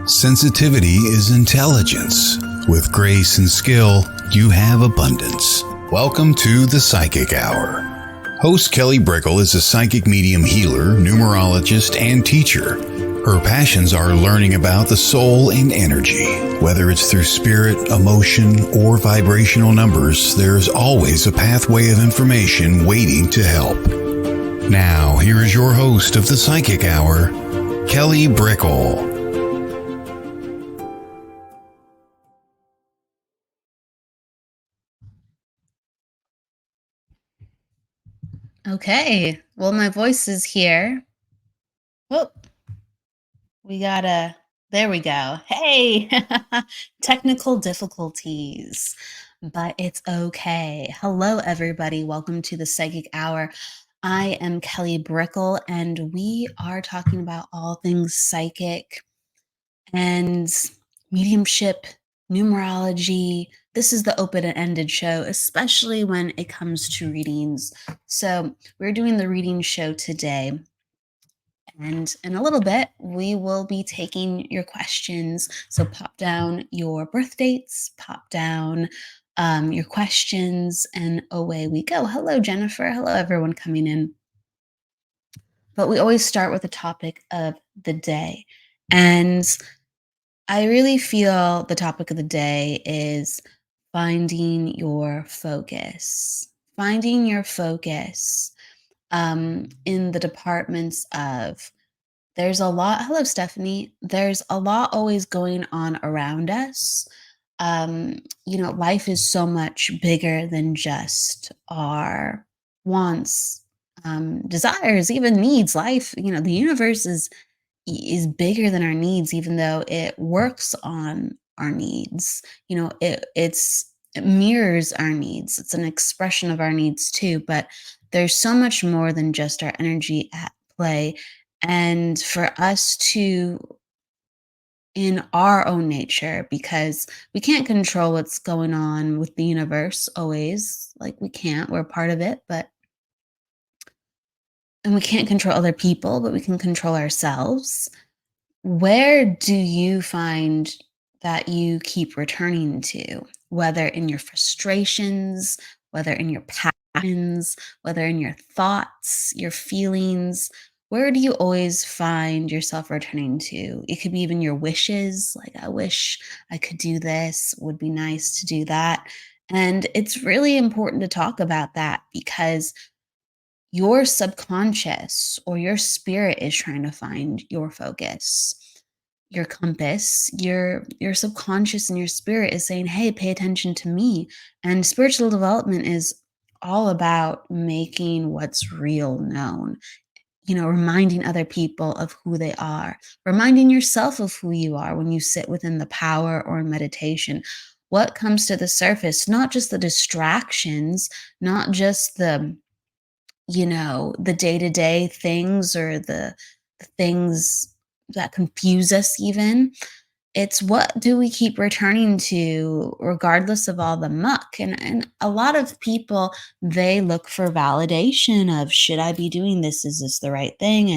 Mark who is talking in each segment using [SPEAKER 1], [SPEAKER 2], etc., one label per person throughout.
[SPEAKER 1] Sensitivity is intelligence. With grace and skill, you have abundance. Welcome to the Psychic Hour. Host Kelly Brickle is a psychic medium healer, numerologist, and teacher. Her passions are learning about the soul and energy. Whether it's through spirit, emotion, or vibrational numbers, there's always a pathway of information waiting to help. Now, here is your host of the Psychic Hour, Kelly Brickle.
[SPEAKER 2] Okay, well, my voice is here. Oh, there we go. Hey, technical difficulties, but it's okay. Hello, everybody. Welcome to the Psychic Hour. I am Kelly Brickle, and we are talking about all things psychic and mediumship, numerology. This is the open-ended show, especially when it comes to readings. So we're doing the reading show today. And in a little bit, we will be taking your questions. So pop down your birth dates, pop down your questions, and away we go. Hello, Jennifer. Hello, everyone coming in. But we always start with the topic of the day. And I really feel the topic of the day is finding your focus. Finding your focus in the departments of there's a lot. Hello, Stephanie. There's a lot always going on around us. Life is so much bigger than just our wants, desires, even needs. Life, the universe is bigger than our needs, even though it works on our needs. It mirrors our needs. It's an expression of our needs too, but there's so much more than just our energy at play. And for us to, in our own nature, because we can't control what's going on with the universe always, like we can't, we're part of it, and we can't control other people, but we can control ourselves. Where do you find that you keep returning to, whether in your frustrations, whether in your passions, whether in your thoughts, your feelings? Where do you always find yourself returning to? It could be even your wishes, like, I wish I could do this, would be nice to do that. And it's really important to talk about that because your subconscious or your spirit is trying to find your focus, your compass. Your subconscious and your spirit is saying, hey, pay attention to me. And spiritual development is all about making what's real known, reminding other people of who they are, reminding yourself of who you are when you sit within the power or in meditation. What comes to the surface, not just the distractions, not just the day-to-day things or the things that confuse us even. It's what do we keep returning to regardless of all the muck? And a lot of people, they look for validation of, should I be doing this? Is this the right thing?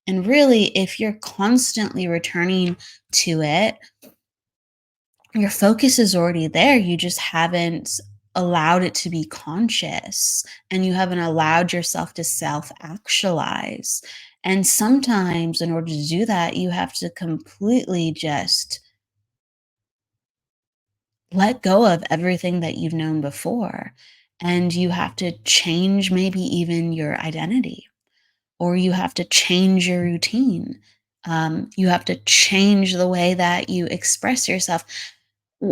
[SPEAKER 2] And really, if you're constantly returning to it, your focus is already there. You just haven't allowed it to be conscious, and you haven't allowed yourself to self-actualize. And sometimes in order to do that, you have to completely just let go of everything that you've known before. And you have to change maybe even your identity, or you have to change your routine. You have to change the way that you express yourself.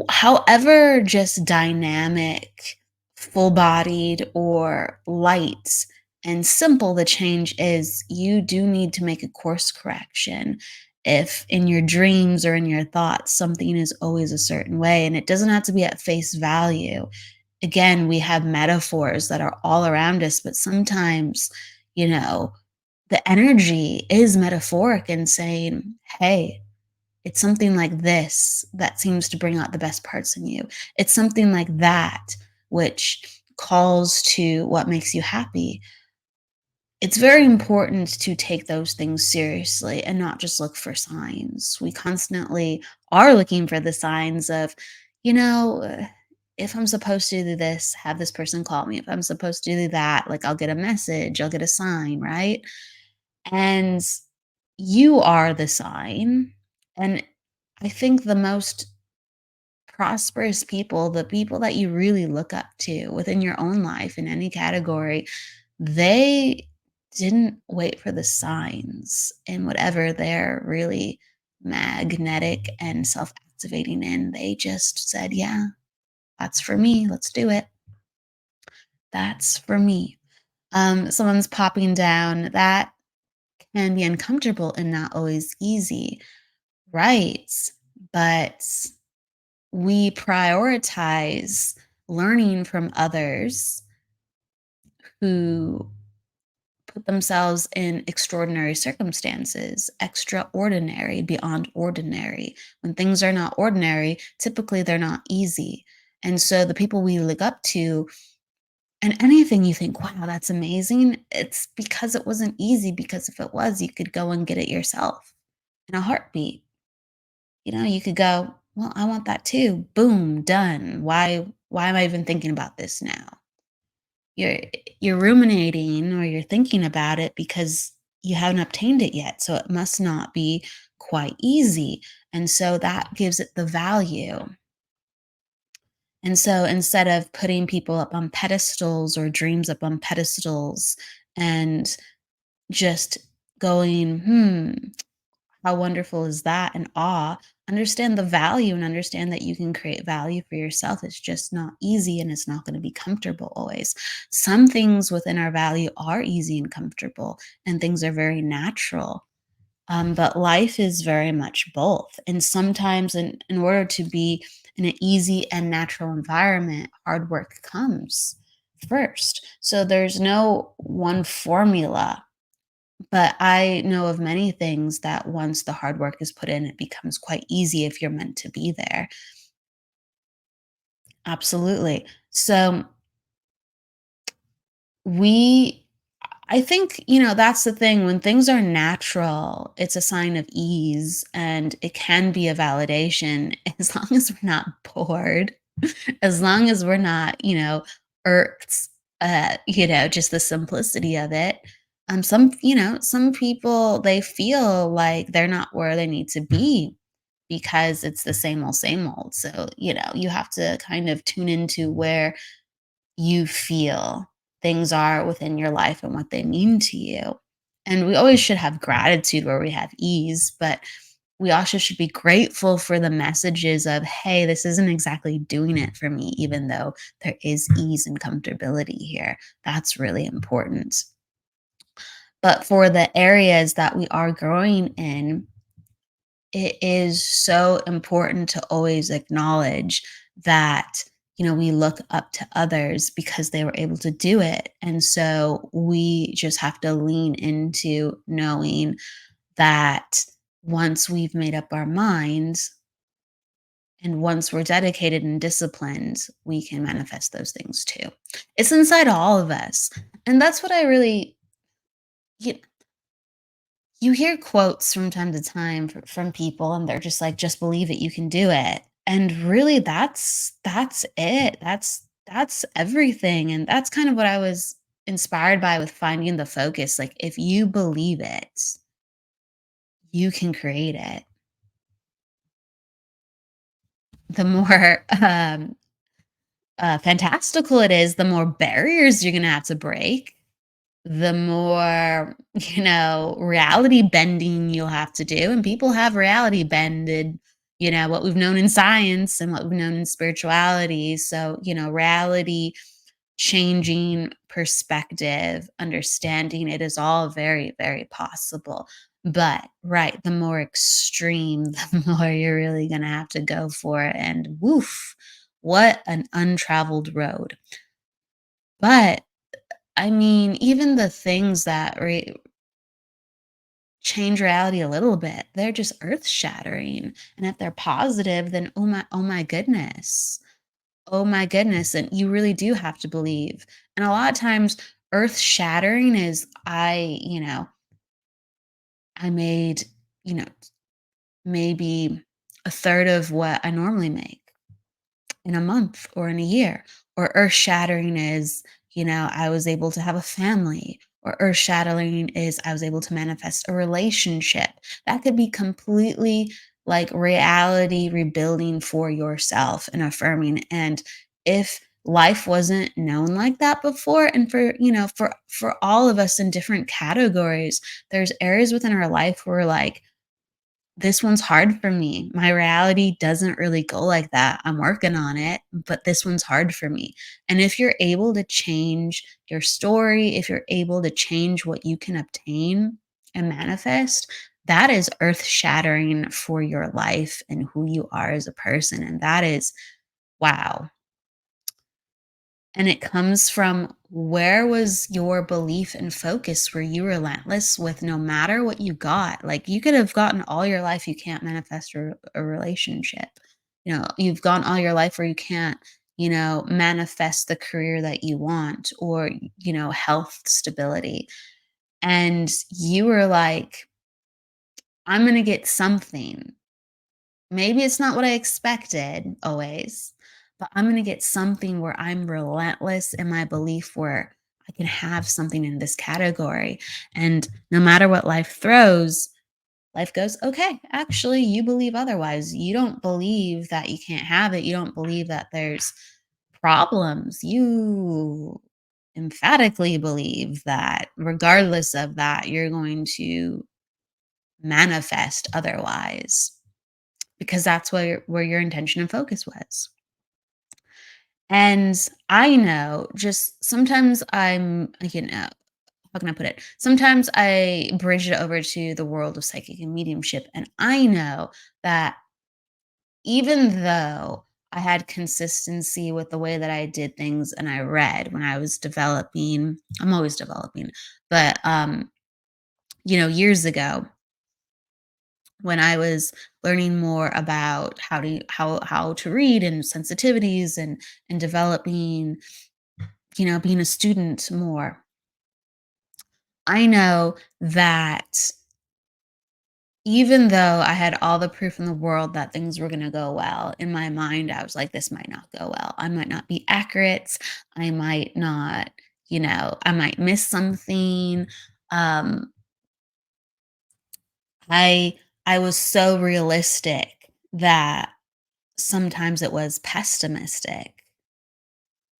[SPEAKER 2] However, just dynamic, full bodied, or light and simple the change is, you do need to make a course correction. If in your dreams or in your thoughts, something is always a certain way, and it doesn't have to be at face value. Again, we have metaphors that are all around us, but sometimes, the energy is metaphoric and saying, hey, it's something like this that seems to bring out the best parts in you. It's something like that which calls to what makes you happy. it's very important to take those things seriously and not just look for signs. We constantly are looking for the signs of, you know, if I'm supposed to do this, have this person call me. If I'm supposed to do that, like I'll get a message, I'll get a sign, right? And you are the sign. And I think the most prosperous people, the people that you really look up to within your own life in any category, they didn't wait for the signs in whatever they're really magnetic and self activating in. They just said, yeah, that's for me. Let's do it. That's for me. Someone's popping down. That can be uncomfortable and not always easy. Right. But we prioritize learning from others who put themselves in extraordinary circumstances, extraordinary, beyond ordinary. When things are not ordinary, typically they're not easy. And so the people we look up to, and anything you think, wow, that's amazing, it's because it wasn't easy. Because if it was, you could go and get it yourself in a heartbeat. You could go, well, I want that too. Boom, done. Why am I even thinking about this now? You're you're ruminating or you're thinking about it because you haven't obtained it yet. So it must not be quite easy. And so that gives it the value. And so instead of putting people up on pedestals or dreams up on pedestals and just going, how wonderful is that? And awe. Understand the value and understand that you can create value for yourself. It's just not easy and it's not going to be comfortable always. Some things within our value are easy and comfortable, and things are very natural. But life is very much both. And sometimes, in order to be in an easy and natural environment, hard work comes first. So there's no one formula, but I know of many things that once the hard work is put in, it becomes quite easy if you're meant to be there. Absolutely. So we I think, that's the thing. When things are natural, it's a sign of ease and it can be a validation as long as we're not bored, as long as we're not, irked at, just the simplicity of it. Some people, they feel like they're not where they need to be because it's the same old. So, you have to kind of tune into where you feel things are within your life and what they mean to you. And we always should have gratitude where we have ease, but we also should be grateful for the messages of, hey, this isn't exactly doing it for me, even though there is ease and comfortability here. That's really important. But for the areas that we are growing in, it is so important to always acknowledge that we look up to others because they were able to do it, and so we just have to lean into knowing that once we've made up our minds and once we're dedicated and disciplined, we can manifest those things too. It's inside all of us, and that's what I really you, you hear quotes from time to time from people and they're just like, just believe it, you can do it. And really that's it. That's everything. And that's kind of what I was inspired by with finding the focus. Like if you believe it, you can create it. The more fantastical it is, the more barriers you're gonna have to break, the more, reality bending you'll have to do. And people have reality bended, what we've known in science and what we've known in spirituality. So, reality changing perspective, understanding it is all very, very possible. But, right, the more extreme, the more you're really going to have to go for it. And woof, what an untraveled road. But I mean, even the things that change reality a little bit, they're just earth shattering. And if they're positive, then oh my goodness. Oh my goodness. And you really do have to believe. And a lot of times Earth shattering is I made, you know, maybe a third of what I normally make in a month or in a year. Or earth shattering is, I was able to have a family. Or earth shattering is I was able to manifest a relationship. That could be completely like reality rebuilding for yourself and affirming. And if life wasn't known like that before, and for all of us in different categories, there's areas within our life where like this one's hard for me. My reality doesn't really go like that. I'm working on it, but this one's hard for me. And if you're able to change your story, if you're able to change what you can obtain and manifest, that is earth shattering for your life and who you are as a person. And that is wow. And it comes from, where was your belief and focus? Were you relentless with no matter what you got? Like, you could have gotten all your life, you can't manifest a relationship. You've gone all your life where you can't, manifest the career that you want, or, health stability. And you were like, I'm going to get something. Maybe it's not what I expected always, but I'm going to get something where I'm relentless in my belief, where I can have something in this category. And no matter what life throws, life goes, okay, actually, you believe otherwise. You don't believe that you can't have it. You don't believe that there's problems. You emphatically believe that regardless of that, you're going to manifest otherwise, because that's where your intention and focus was. And I know, just sometimes how can I put it? Sometimes I bridge it over to the world of psychic and mediumship. And I know that even though I had consistency with the way that I did things and I read when I was developing, I'm always developing, but years ago, when I was learning more about how to read and sensitivities, and developing, being a student more, I know that even though I had all the proof in the world that things were going to go well, in my mind I was like, this might not go well. I might not be accurate. I might not, I might miss something. Um I I was so realistic that sometimes it was pessimistic,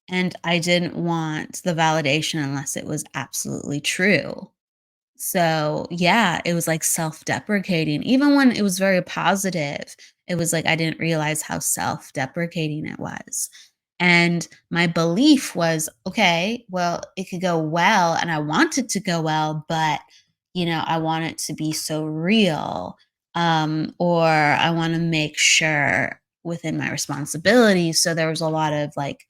[SPEAKER 2] and I didn't want the validation unless it was absolutely true. So, yeah, it was like self-deprecating. Even when it was very positive, it was like I didn't realize how self-deprecating it was. And my belief was, okay, well, it could go well and I want it to go well, but I want it to be so real. Or I want to make sure within my responsibilities. So there was a lot of like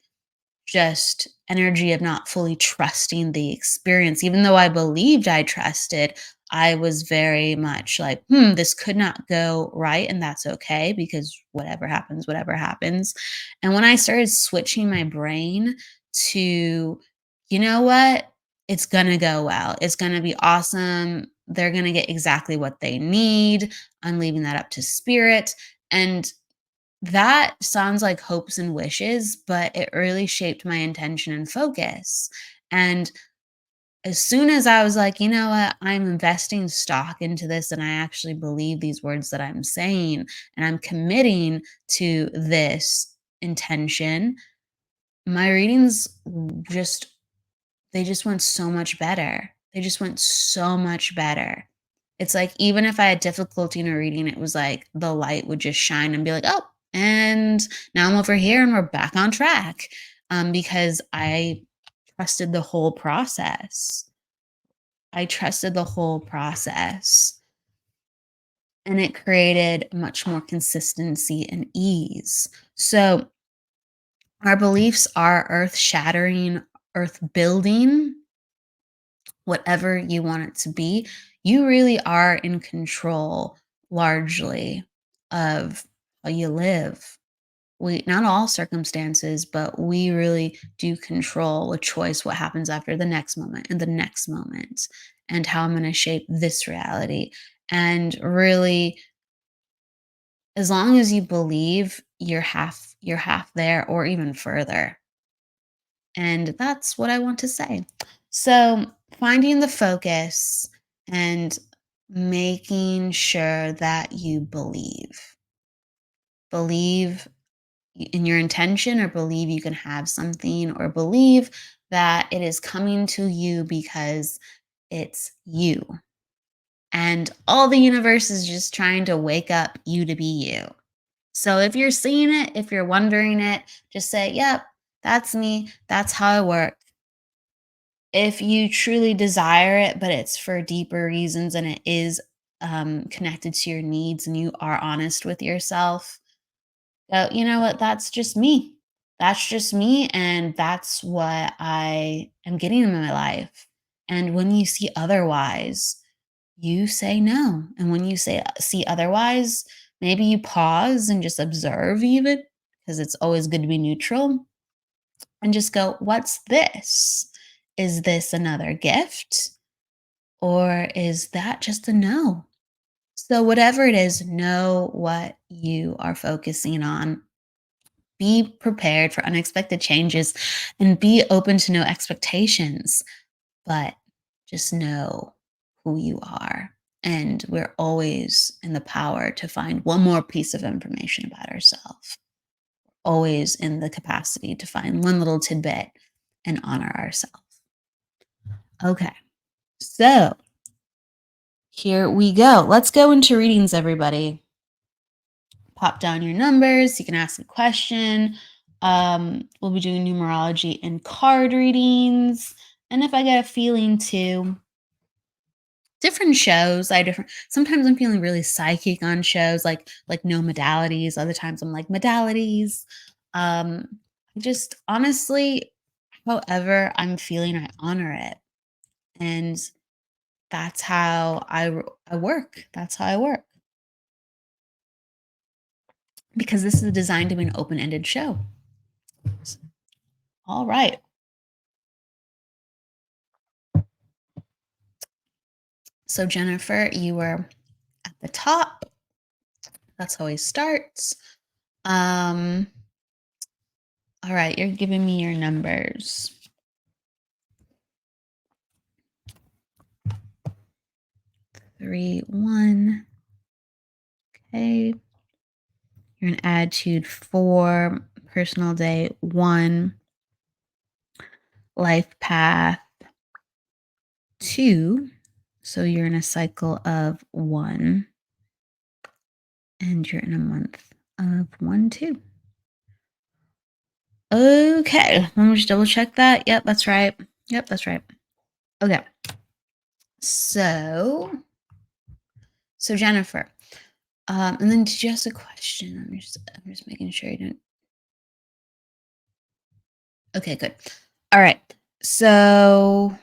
[SPEAKER 2] just energy of not fully trusting the experience. Even though I believed I trusted, I was very much like, this could not go right. And that's okay, because whatever happens, whatever happens. And when I started switching my brain to, you know what? It's going to go well. It's going to be awesome. They're going to get exactly what they need. I'm leaving that up to spirit. And that sounds like hopes and wishes, but it really shaped my intention and focus. And as soon as I was like, you know what, I'm investing stock into this and I actually believe these words that I'm saying and I'm committing to this intention, my readings just they just went so much better. They just went so much better. It's like, even if I had difficulty in a reading, it was like the light would just shine and be like, "Oh, and now I'm over here and we're back on track." Because I trusted the whole process. I trusted the whole process, and it created much more consistency and ease. So, our beliefs are earth shattering, earth building, whatever you want it to be. You really are in control largely of how you live. We not all circumstances, but we really do control with choice what happens after the next moment and the next moment and how I'm going to shape this reality. And really, as long as you believe you're half there or even further. And that's what I want to say. So, finding the focus and making sure that you believe in your intention, or believe you can have something, or believe that it is coming to you because it's you. And all the universe is just trying to wake up you to be you. So if you're seeing it, if you're wondering it, just say, yep, that's me. That's how I work. If you truly desire it, but it's for deeper reasons and it is connected to your needs and you are honest with yourself, go, you know what? That's just me. That's just me. And that's what I am getting in my life. And when you see otherwise, you say no. And when you see otherwise, maybe you pause and just observe, even because it's always good to be neutral, and just go, what's this? Is this another gift? Or is that just a no? So, whatever it is, know what you are focusing on. Be prepared for unexpected changes and be open to no expectations, but just know who you are. And we're always in the power to find one more piece of information about ourselves, always in the capacity to find one little tidbit and honor ourselves. Okay, so here we go. Let's go into readings, everybody. Pop down your numbers. You can ask a question. We'll be doing numerology and card readings. And if I get a feeling to, different shows, sometimes I'm feeling really psychic on shows like no modalities. Other times I'm like modalities. Just honestly, however I'm feeling, I honor it. And that's how I work. That's how I work. Because this is designed to be an open-ended show. All right. So Jennifer, you were at the top. That's how he starts. All right, you're giving me your numbers. 3, 1. Okay. You're an attitude 4, personal day 1, life path 2. So you're in a cycle of 1, and you're in a month of 1, 2. Okay, let me just double check that. Yep, that's right. Yep, that's right. Okay. So Jennifer, and then did you ask a question? I'm just making sure you don't. Okay, good. All right. So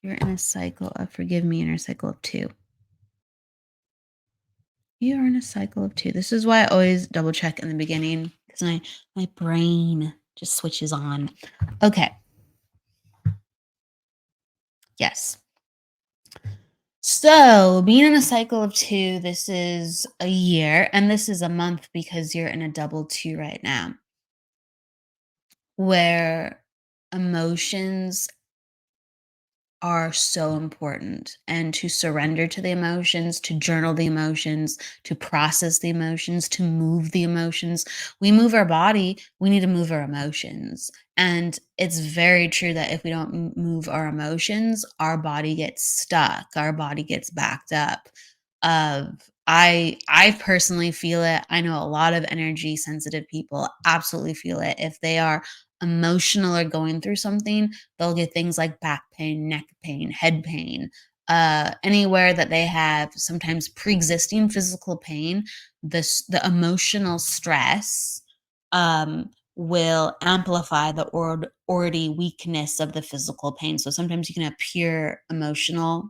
[SPEAKER 2] you're in a cycle of, forgive me, in a cycle of 2. You are in a cycle of 2. This is why I always double check in the beginning, because my brain just switches on. Okay. Yes. So being in a cycle of 2, this is a year, and this is a month because you're in a double 2 right now, where emotions are so important, and to surrender to the emotions, to journal the emotions, to process the emotions, to move the emotions. We move our body, we need to move our emotions. And it's very true that if we don't move our emotions, our body gets stuck, our body gets backed up. I personally feel it. I know a lot of energy sensitive people absolutely feel it. If they are emotional or going through something, they'll get things like back pain, neck pain, head pain, anywhere that they have sometimes pre-existing physical pain. The emotional stress will amplify the already weakness of the physical pain. So sometimes you can have pure emotional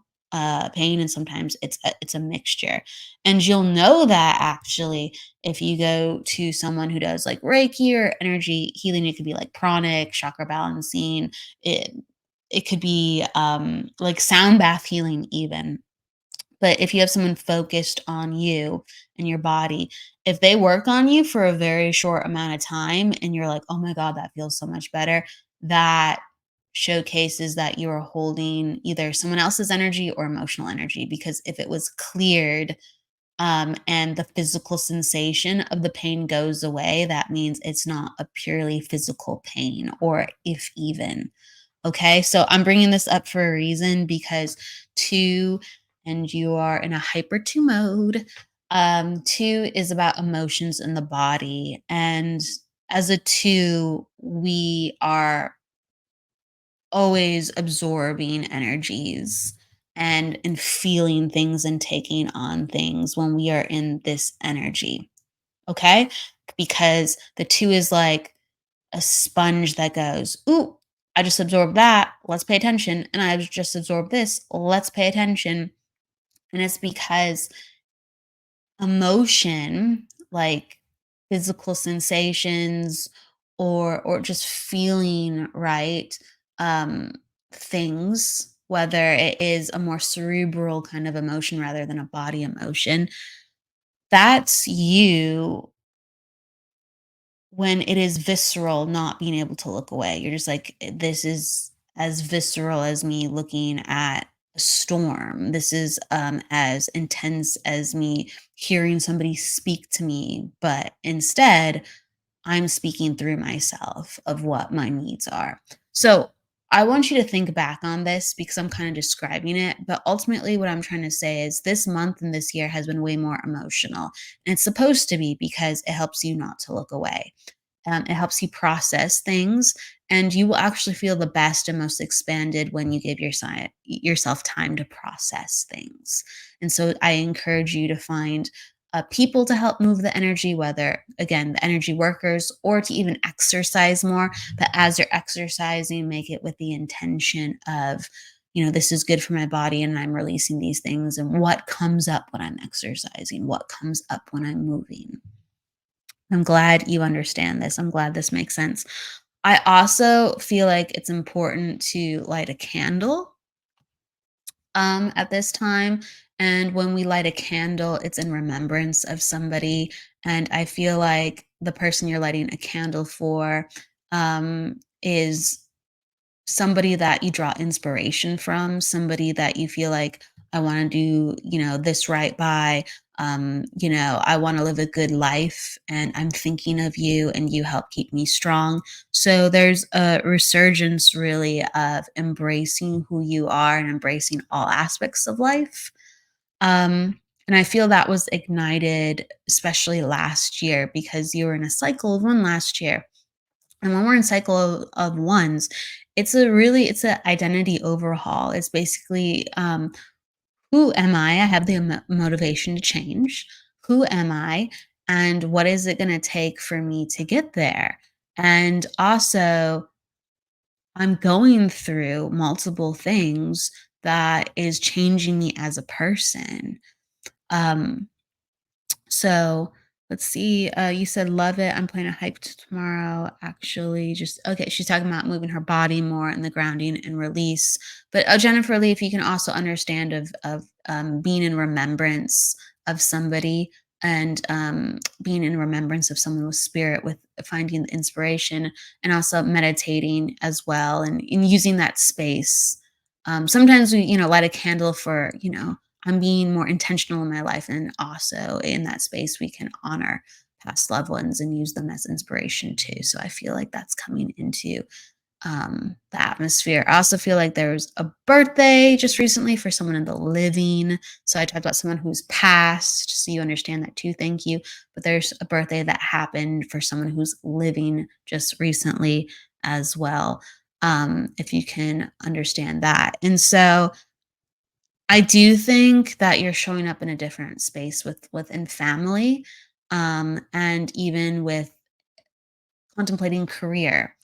[SPEAKER 2] pain, and sometimes it's a mixture. And you'll know that actually if you go to someone who does like Reiki or energy healing. It could be like pranic, chakra balancing. It it could be like sound bath healing even. But if you have someone focused on you and your body, if they work on you for a very short amount of time and you're like, "Oh my god, that feels so much better," that showcases that you're holding either someone else's energy or emotional energy, because if it was cleared, and the physical sensation of the pain goes away, that means it's not a purely physical pain, or if even. Okay, so I'm bringing this up for a reason because two, and you are in a hyper two mode. Two is about emotions in the body. And as a two, we are always absorbing energies and feeling things and taking on things when we are in this energy. Okay, because the two is like a sponge that goes, "Ooh, I just absorbed that. Let's pay attention." And I just absorbed this. Let's pay attention. And it's because emotion, like physical sensations or just feeling right, um things, whether it is a more cerebral kind of emotion rather than a body emotion, that's you. When it is visceral, not being able to look away. You're just like, This is as visceral as me looking at a storm. This is as intense as me hearing somebody speak to me, but instead I'm speaking through myself of what my needs are." So I want you to think back on this because I'm kind of describing it. But ultimately, what I'm trying to say is this month and this year has been way more emotional. And it's supposed to be because it helps you not to look away. It helps you process things, and you will actually feel the best and most expanded when you give yourself time to process things. And so I encourage you to find people to help move the energy, whether, again, the energy workers, or to even exercise more. But as you're exercising, make it with the intention of, this is good for my body and I'm releasing these things. And what comes up when I'm exercising? What comes up when I'm moving? I'm glad you understand this. I'm glad this makes sense. I also feel like it's important to light a candle at this time. And when we light a candle, it's in remembrance of somebody. And I feel like the person you're lighting a candle for is somebody that you draw inspiration from, somebody that you feel like, I want to do, this right by. I want to live a good life and I'm thinking of you and you help keep me strong. So there's a resurgence really of embracing who you are and embracing all aspects of life. And I feel that was ignited especially last year because you were in a cycle of one last year. And when we're in cycle of ones, it's a identity overhaul. It's basically, who am I? I have the motivation to change. Who am I? And what is it going to take for me to get there? And also, I'm going through multiple things that is changing me as a person. Um, so let's see. You said love it. I'm planning a hike tomorrow. Actually, just okay. She's talking about moving her body more and the grounding and release. But Jennifer Lee, if you can also understand of being in remembrance of somebody, and being in remembrance of someone with spirit, with finding the inspiration, and also meditating as well, and in using that space. Sometimes we, light a candle for, I'm being more intentional in my life. And also in that space, we can honor past loved ones and use them as inspiration too. So I feel like that's coming into the atmosphere. I also feel like there was a birthday just recently for someone in the living. So I talked about someone who's passed, so you understand that too. Thank you. But there's a birthday that happened for someone who's living just recently as well. If you can understand that. And so I do think that you're showing up in a different space within family, and even with contemplating career.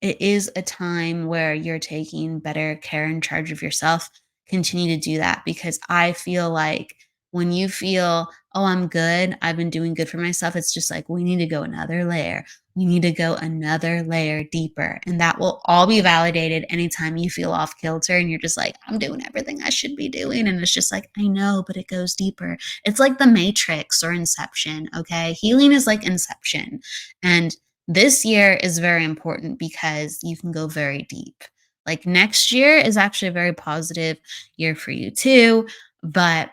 [SPEAKER 2] It is a time where you're taking better care and charge of yourself. continue to do that because I feel like when you feel, oh, I'm good, I've been doing good for myself, it's just like, we need to go another layer. We need to go another layer deeper. And that will all be validated anytime you feel off kilter and you're just like, I'm doing everything I should be doing. And it's just like, I know, but it goes deeper. It's like the Matrix or Inception. Okay. Healing is like Inception. And this year is very important because you can go very deep. Like next year is actually a very positive year for you too. But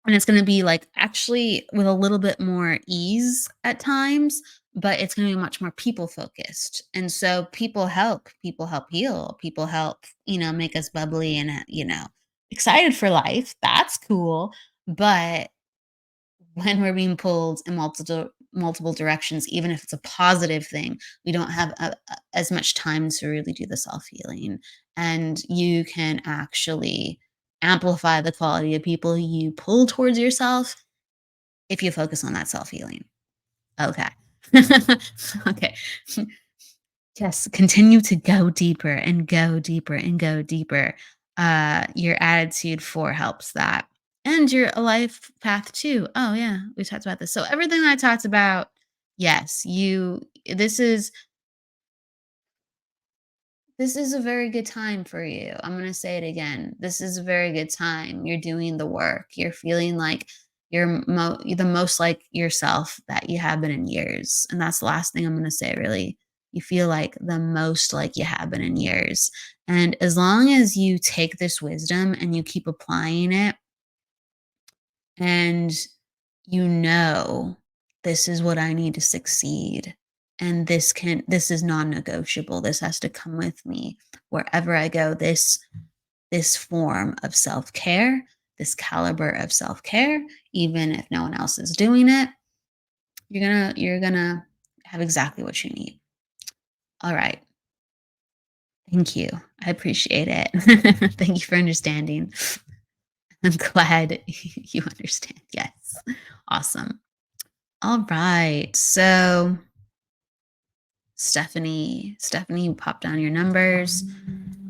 [SPEAKER 2] and it's gonna be, like, actually with a little bit more ease at times, but it's gonna be much more people focused, and so people help heal, people help, make us bubbly and, excited for life, that's cool, but when we're being pulled in multiple directions, even if it's a positive thing, we don't have as much time to really do the self healing. And you can actually amplify the quality of people you pull towards yourself if you focus on that self healing. Okay. Okay. Yes, continue to go deeper and go deeper and go deeper. Your attitude for helps that. And your life path too. Oh yeah, we talked about this. So everything I talked about, yes, this is this is a very good time for you. I'm going to say it again. This is a very good time. You're doing the work. You're feeling like you're the most like yourself that you have been in years. And that's the last thing I'm going to say, really. You feel like the most like you have been in years. And as long as you take this wisdom and you keep applying it, and you know, this is what I need to succeed, and this is non-negotiable, this has to come with me wherever I go, this form of self-care, this caliber of self-care, even if no one else is doing it, you're gonna have exactly what you need. All right, thank you, I appreciate it. Thank you for understanding. I'm glad you understand. Yes, awesome. All right. So, Stephanie popped down your numbers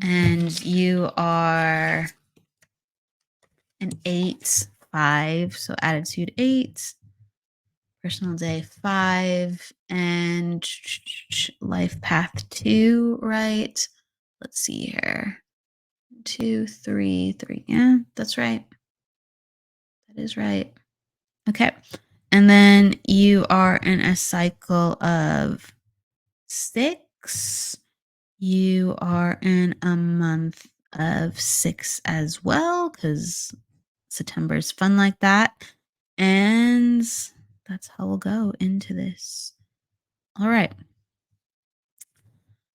[SPEAKER 2] and you are an 8, 5. So, attitude 8, personal day 5, and life path 2, right? Let's see here. 2, 3, 3. Yeah, that's right. That is right. Okay. And then you are in a cycle of 6. You are in a month of 6 as well, because September is fun like that. And that's how we'll go into this. All right.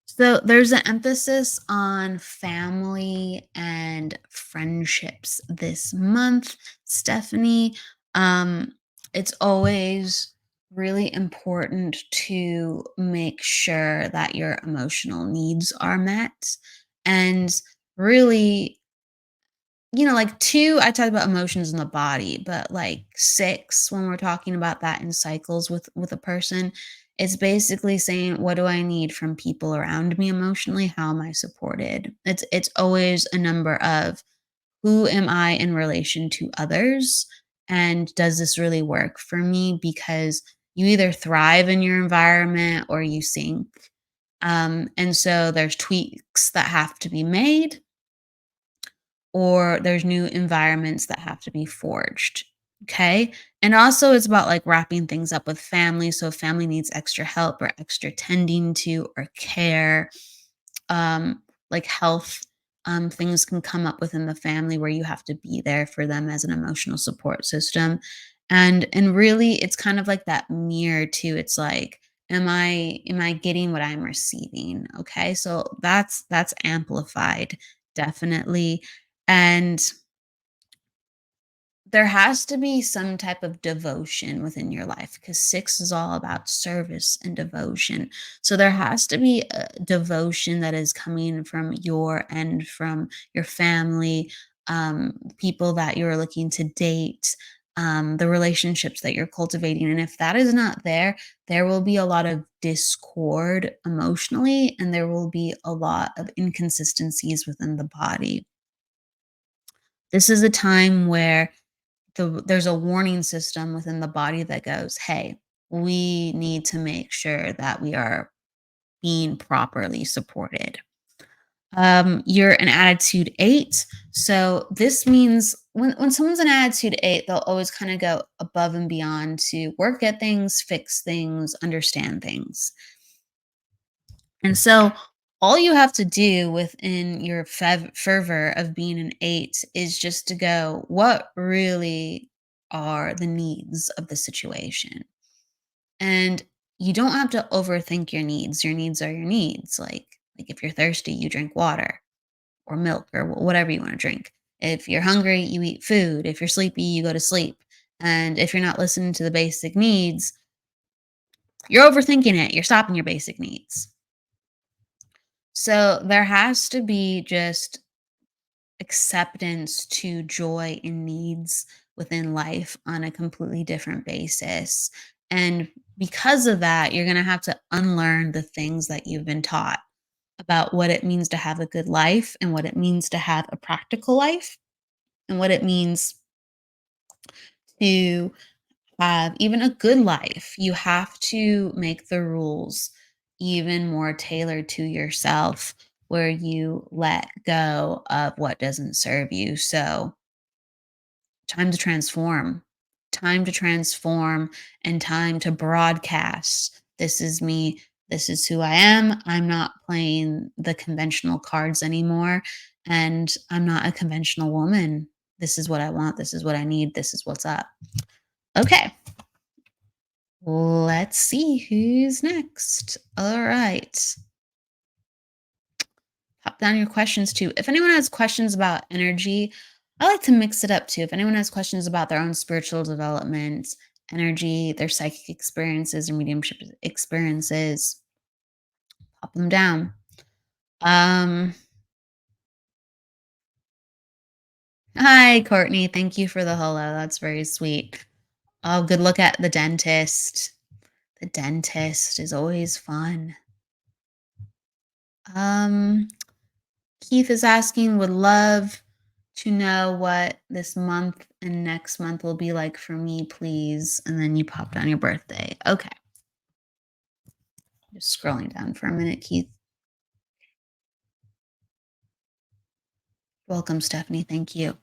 [SPEAKER 2] So there's an emphasis on family and friendships this month, Stephanie. Um, it's always really important to make sure that your emotional needs are met. And really, like 2, I talked about emotions in the body, but like 6, when we're talking about that in cycles with a person, it's basically saying, what do I need from people around me emotionally? How am I supported? It's always a number of who am I in relation to others? And does this really work for me? Because you either thrive in your environment or you sink. And so there's tweaks that have to be made, or there's new environments that have to be forged. Okay. And also, it's about like wrapping things up with family. So, if family needs extra help or extra tending to or care, um, like health, things can come up within the family where you have to be there for them as an emotional support system. And really, it's kind of like that mirror too. It's like, am I getting what I'm receiving? Okay. So that's amplified, definitely. And there has to be some type of devotion within your life because 6 is all about service and devotion. So there has to be a devotion that is coming from your end, from your family, people that you're looking to date, the relationships that you're cultivating. And if that is not there, there will be a lot of discord emotionally, and there will be a lot of inconsistencies within the body. This is a time where there's a warning system within the body that goes, "Hey, we need to make sure that we are being properly supported." You're an attitude 8. So this means when someone's an attitude 8, they'll always kind of go above and beyond to work at things, fix things, understand things. And so all you have to do within your fervor of being an 8 is just to go, what really are the needs of the situation? And you don't have to overthink your needs. Your needs are your needs. Like if you're thirsty, you drink water or milk or whatever you want to drink. If you're hungry, you eat food. If you're sleepy, you go to sleep. And if you're not listening to the basic needs, you're overthinking it. You're stopping your basic needs. So there has to be just acceptance to joy and needs within life on a completely different basis. And because of that, you're going to have to unlearn the things that you've been taught about what it means to have a good life and what it means to have a practical life and what it means to have even a good life. You have to make the rules even more tailored to yourself, where you let go of what doesn't serve you. So, time to transform, time to transform, and time to broadcast. This is me. This is who I am. I'm not playing the conventional cards anymore. And I'm not a conventional woman. This is what I want. This is what I need. This is what's up. Okay. Let's see who's next. All right. Pop down your questions too. If anyone has questions about energy, I like to mix it up too. If anyone has questions about their own spiritual development, energy, their psychic experiences or mediumship experiences, pop them down. Um, Hi, Courtney. Thank you for the hello. That's very sweet. Oh, good look at the dentist. The dentist is always fun. Um, Keith is asking, would love to know what this month and next month will be like for me, please. And then you popped on your birthday. Okay. Just scrolling down for a minute, Keith. Welcome, Stephanie. Thank you.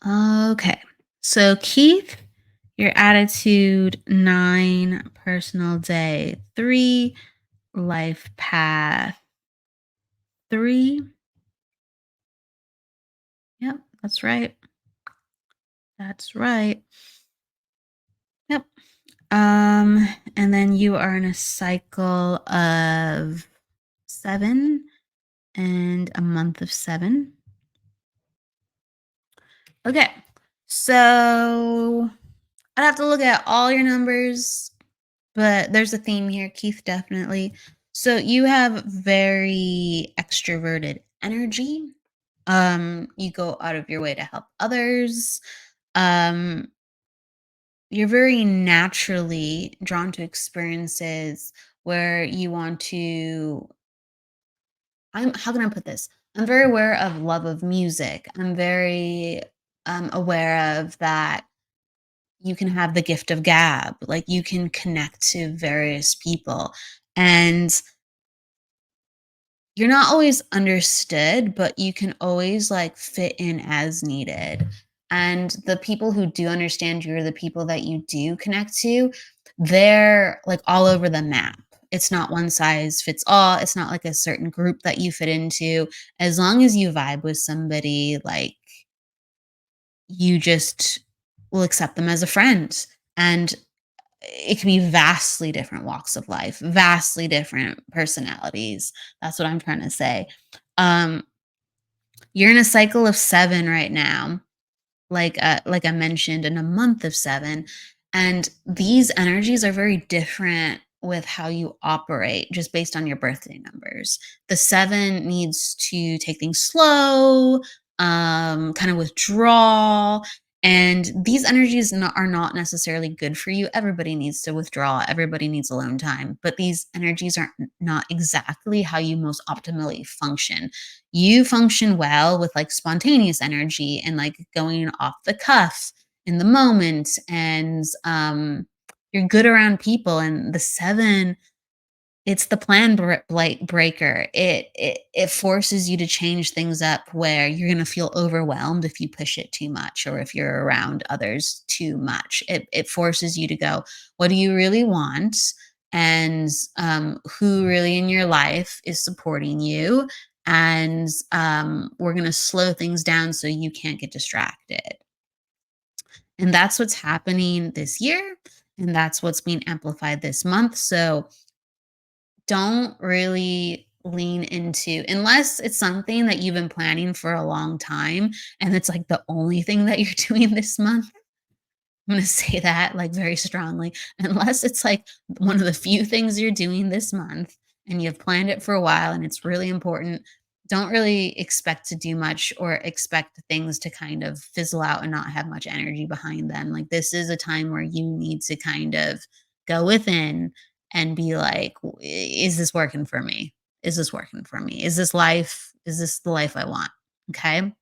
[SPEAKER 2] Okay. So, Keith, your attitude 9, personal day 3, life path 3. Yep, that's right. That's right. Yep. And then you are in a cycle of 7 and a month of 7. Okay. So I'd have to look at all your numbers, but there's a theme here, Keith, definitely. So you have very extroverted energy. You go out of your way to help others. Um, you're very naturally drawn to experiences where you want to how can I put this? I'm very aware of love of music. I'm very aware of that you can have the gift of gab. Like you can connect to various people. And you're not always understood, but you can always like fit in as needed. And the people who do understand you, or the people that you do connect to, they're like all over the map. It's not one size fits all. It's not like a certain group that you fit into. As long as you vibe with somebody, like you just will accept them as a friend. And it can be vastly different walks of life, vastly different personalities. That's what I'm trying to say. Um, you're in a cycle of 7 right now, like I mentioned, in a month of 7, and these energies are very different with how you operate just based on your birthday numbers. The 7 needs to take things slow, kind of withdraw, And these energies are not necessarily good for you. Everybody needs to withdraw, everybody needs alone time, but these energies are not exactly how you most optimally function. You function well with like spontaneous energy and like going off the cuff in the moment, and you're good around people. And the seven, it's the breaker. It forces you to change things up where you're gonna feel overwhelmed if you push it too much or if you're around others too much. It forces you to go, "What do you really want?" And, who really in your life is supporting you? And, we're gonna slow things down so you can't get distracted. And that's what's happening this year, and that's what's being amplified this month. So don't really lean into, unless it's something that you've been planning for a long time and it's like the only thing that you're doing this month. I'm going to say that like very strongly. Unless it's like one of the few things you're doing this month and you've planned it for a while and it's really important, don't really expect to do much or expect things to kind of fizzle out and not have much energy behind them. Like, this is a time where you need to kind of go within and be like, Is this working for me? Is this working for me? Is this life? Is this the life I want?" Okay.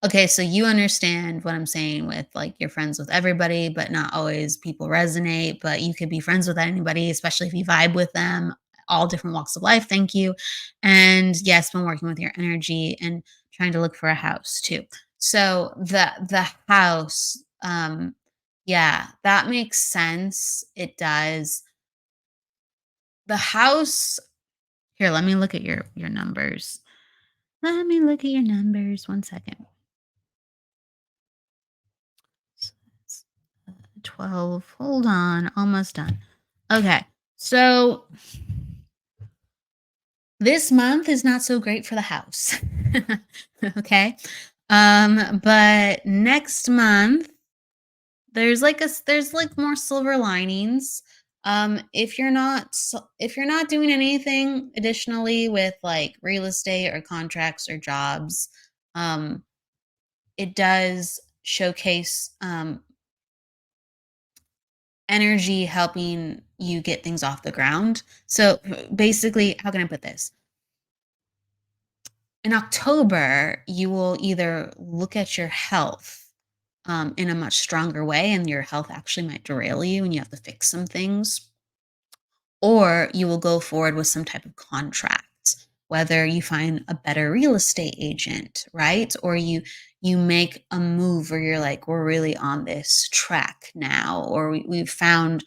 [SPEAKER 2] Okay, so you understand what I'm saying with like you're friends with everybody, but not always people resonate, but you could be friends with anybody, especially if you vibe with them, all different walks of life. Thank you. And yes, been working with your energy and trying to look for a house too. So the house, yeah, that makes sense. It does. The house, here, let me look at your numbers. Let me look at your numbers. 1 second. 12. Hold on. Almost done. Okay. So this month is not so great for the house. Okay. But next month there's like more silver linings. If you're not doing anything additionally with like real estate or contracts or jobs, um it does showcase energy helping you get things off the ground. So basically, how can I put this? In October, you will either look at your health in a much stronger way, and your health actually might derail you and you have to fix some things, or you will go forward with some type of contract, whether you find a better real estate agent, right? Or you make a move where you're like, we're really on this track now, or we've found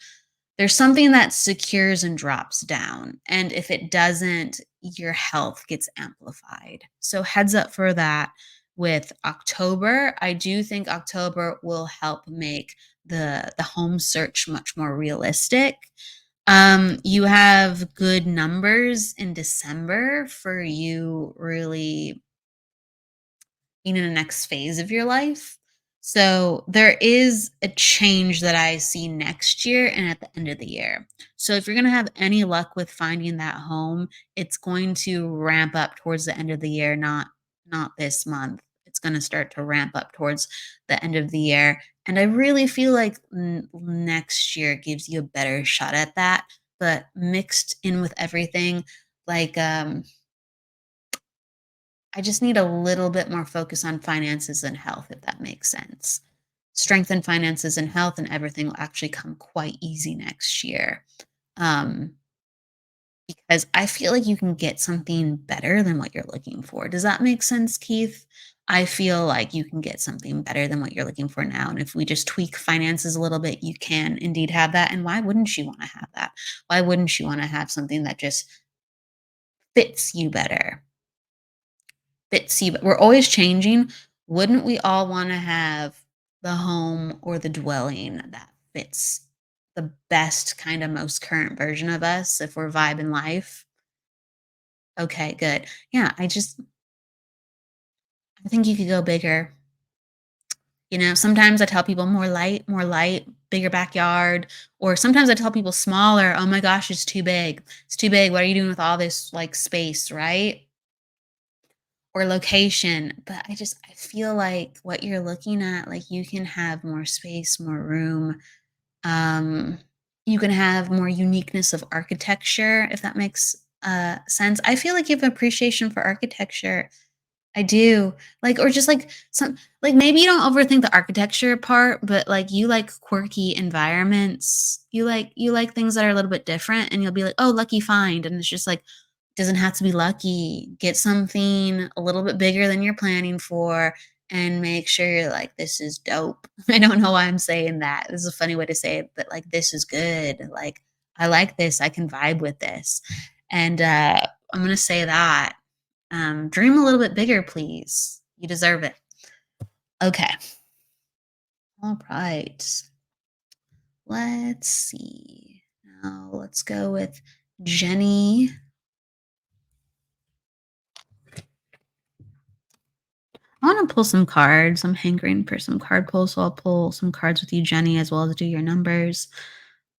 [SPEAKER 2] there's something that secures and drops down. And if it doesn't, your health gets amplified. So heads up for that with October. I do think October will help make the home search much more realistic. You have good numbers in December for you really in the next phase of your life. So there is a change that I see next year and at the end of the year. So if you're going to have any luck with finding that home, it's going to ramp up towards the end of the year, not this month. It's going to start to ramp up towards the end of the year. And I really feel like next year gives you a better shot at that, but mixed in with everything, like I just need a little bit more focus on finances and health, if that makes sense. Strengthen finances and health, and everything will actually come quite easy next year. Um, because I feel like you can get something better than what you're looking for. Does that make sense, Keith? I feel like you can get something better than what you're looking for now. And if we just tweak finances a little bit, you can indeed have that. And why wouldn't you want to have that? Why wouldn't you want to have something that just fits you better? Fits you, we're always changing. Wouldn't we all want to have the home or the dwelling that fits the best kind of most current version of us if we're vibing life? Okay, good. Yeah, I think you could go bigger. Sometimes I tell people more light, bigger backyard, or sometimes I tell people smaller. Oh my gosh, it's too big. It's too big. What are you doing with all this like space, right? or location, but I feel like what you're looking at, like, you can have more space, more room, um, you can have more uniqueness of architecture, if that makes, sense. I feel like you have appreciation for architecture. I do. Like, or just like some, like, maybe you don't overthink the architecture part, but like you like quirky environments. You like things that are a little bit different, and you'll be like, "Oh, lucky find." And it's just like, doesn't have to be lucky. Get something a little bit bigger than you're planning for, and make sure you're like, "This is dope." I don't know why I'm saying that. This is a funny way to say it, but like, this is good. Like, I like this. I can vibe with this. And I'm gonna say that. Dream a little bit bigger, please. You deserve it. Okay. All right. Let's see. Now let's go with Jenny. I want to pull some cards. I'm hankering for some card pulls, so I'll pull some cards with you, Jenny, as well as do your numbers.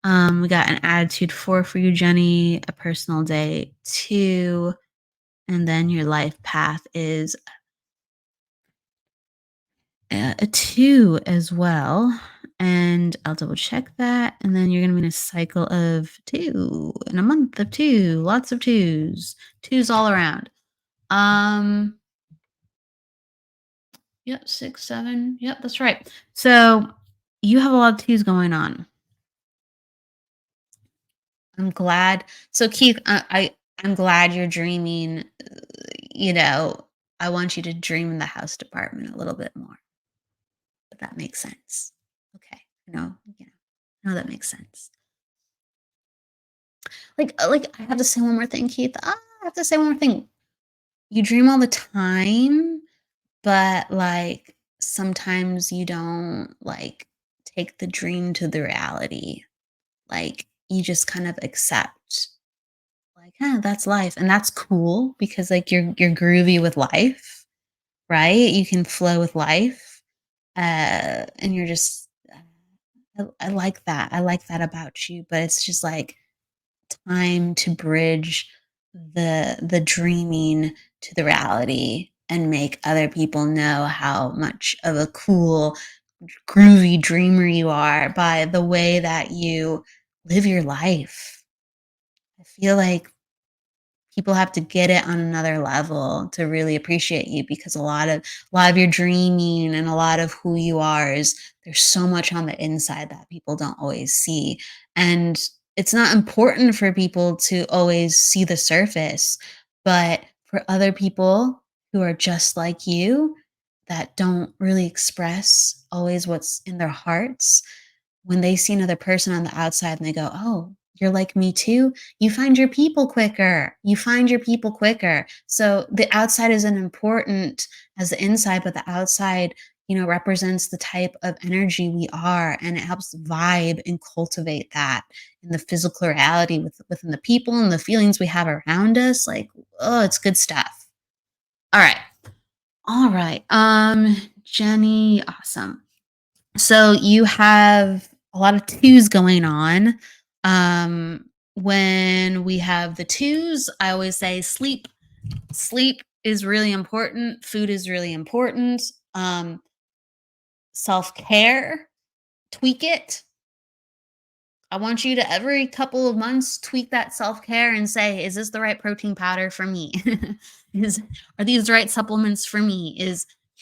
[SPEAKER 2] We got an attitude 4 for you, Jenny, a personal day 2, and then your life path is a 2 as well. And I'll double check that. And then you're going to be in a cycle of 2 in a month of 2, lots of twos all around. Um, yep, 6, 7. Yep, that's right. So you have a lot of twos going on. I'm glad. So Keith, I'm glad you're dreaming. You know, I want you to dream in the house department a little bit more. But that makes sense. Okay, yeah, no, that makes sense. Like, I have to say one more thing, Keith. I have to say one more thing. You dream all the time, but, like, sometimes you don't, like, take the dream to the reality. Like, you just kind of accept, like, that's life," and that's cool because, like, you're groovy with life, right? You can flow with life, and you're just I like that. I like that about you, but it's just, like, time to bridge the dreaming to the reality and make other people know how much of a cool groovy dreamer you are by the way that you live your life. I feel like people have to get it on another level to really appreciate you because a lot of your dreaming and a lot of who you are is there's so much on the inside that people don't always see, and it's not important for people to always see the surface, but for other people who are just like you that don't really express always what's in their hearts, when they see another person on the outside and they go, "Oh, you're like me too," you find your people quicker. You find your people quicker. So the outside isn't important as the inside, but the outside, represents the type of energy we are, and it helps vibe and cultivate that in the physical reality within the people and the feelings we have around us. Like, oh, it's good stuff. All right. All right. Jenny, awesome. So you have a lot of twos going on. When we have the twos, I always say sleep. Sleep is really important. Food is really important. Self care, tweak it. I want you to every couple of months tweak that self care and say, is this the right protein powder for me? is Are these the right supplements for me?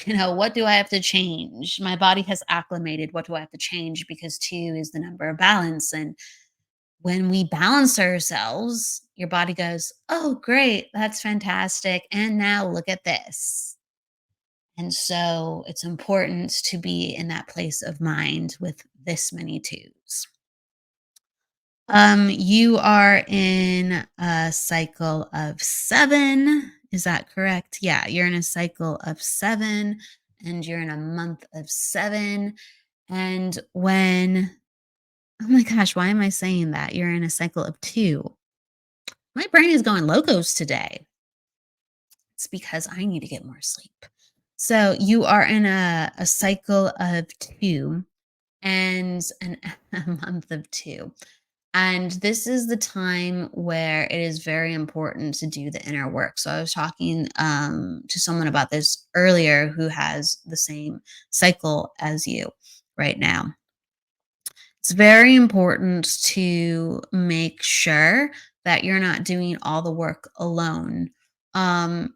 [SPEAKER 2] What do I have to change? My body has acclimated. What do I have to change? Because 2 is the number of balance. And when we balance ourselves, your body goes, "Oh, great. That's fantastic. And now look at this." And so it's important to be in that place of mind with this many twos. You are in a cycle of 7. Is that correct? Yeah, you're in a cycle of 7 and you're in a month of 7. And oh my gosh, why am I saying that? You're in a cycle of 2. My brain is going locos today. It's because I need to get more sleep. So you are in a cycle of 2 and a month of 2. And this is the time where it is very important to do the inner work. So I was talking to someone about this earlier who has the same cycle as you right now. It's very important to make sure that you're not doing all the work alone. Um,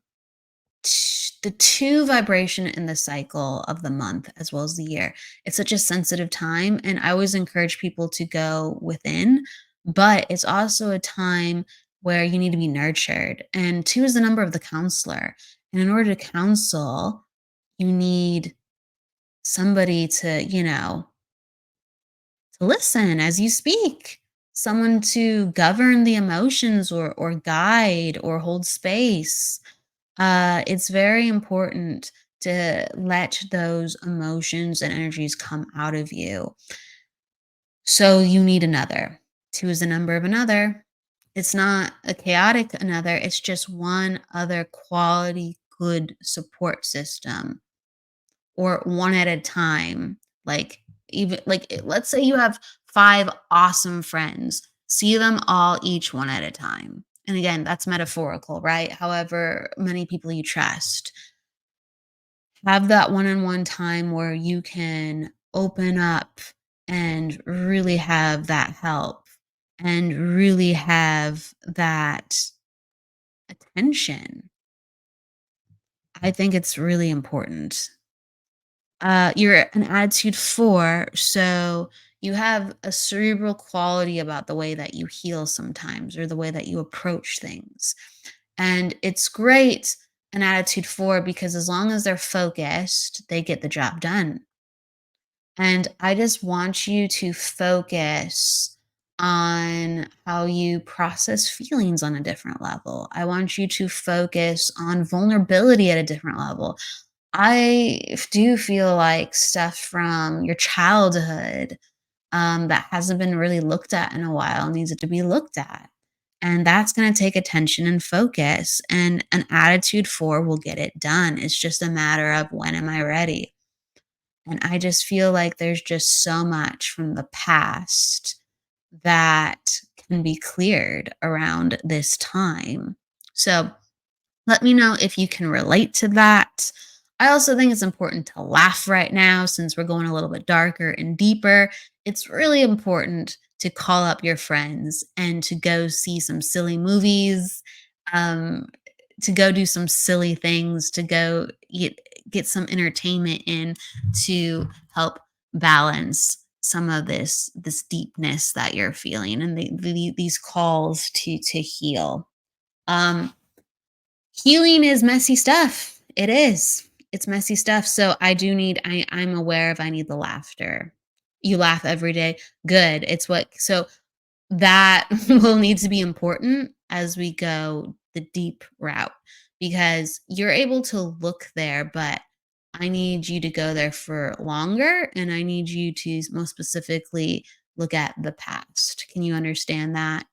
[SPEAKER 2] the two vibration in the cycle of the month as well as the year, it's such a sensitive time, and I always encourage people to go within, but it's also a time where you need to be nurtured, and two is the number of the counselor, and in order to counsel, you need somebody to, to listen as you speak, someone to govern the emotions or guide or hold space. It's very important to let those emotions and energies come out of you. So you need another. Two is the number of another. It's not a chaotic another, it's just one other quality, good support system, or one at a time. Like, even like, let's say you have five awesome friends, see them all each one at a time. And again, that's metaphorical, right? However many people you trust, have that one-on-one time where you can open up and really have that help and really have that attention. I think it's really important. You're an attitude 4, so you have a cerebral quality about the way that you heal sometimes or the way that you approach things. And it's great, an attitude 4, because as long as they're focused, they get the job done. And I just want you to focus on how you process feelings on a different level. I want you to focus on vulnerability at a different level. Do feel like stuff from your childhood that hasn't been really looked at in a while needs to be looked at. And that's going to take attention and focus. And an attitude 4 will get it done. It's just a matter of when am I ready? And I just feel like there's just so much from the past that can be cleared around this time. So let me know if you can relate to that. I also think it's important to laugh right now since we're going a little bit darker and deeper. It's really important to call up your friends and to go see some silly movies, um, to go do some silly things, to go get some entertainment in to help balance some of this deepness that you're feeling and these calls to heal. Um, Healing is messy stuff. It is. It's messy stuff. So I'm aware of I need the laughter. You laugh every day. Good. It's what so that will need to be important as we go the deep route because you're able to look there, but I need you to go there for longer and I need you to most specifically look at the past. Can you understand that?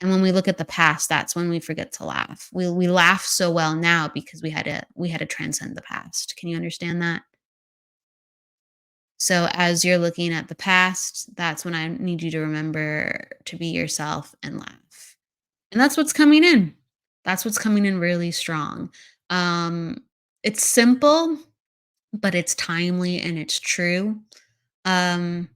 [SPEAKER 2] And when we look at the past, that's when we forget to laugh. We laugh so well now because we had to transcend the past. Can you understand that? So as you're looking at the past, that's when I need you to remember to be yourself and laugh. And that's what's coming in. That's what's coming in really strong. Um it's simple, but it's timely and it's true. Um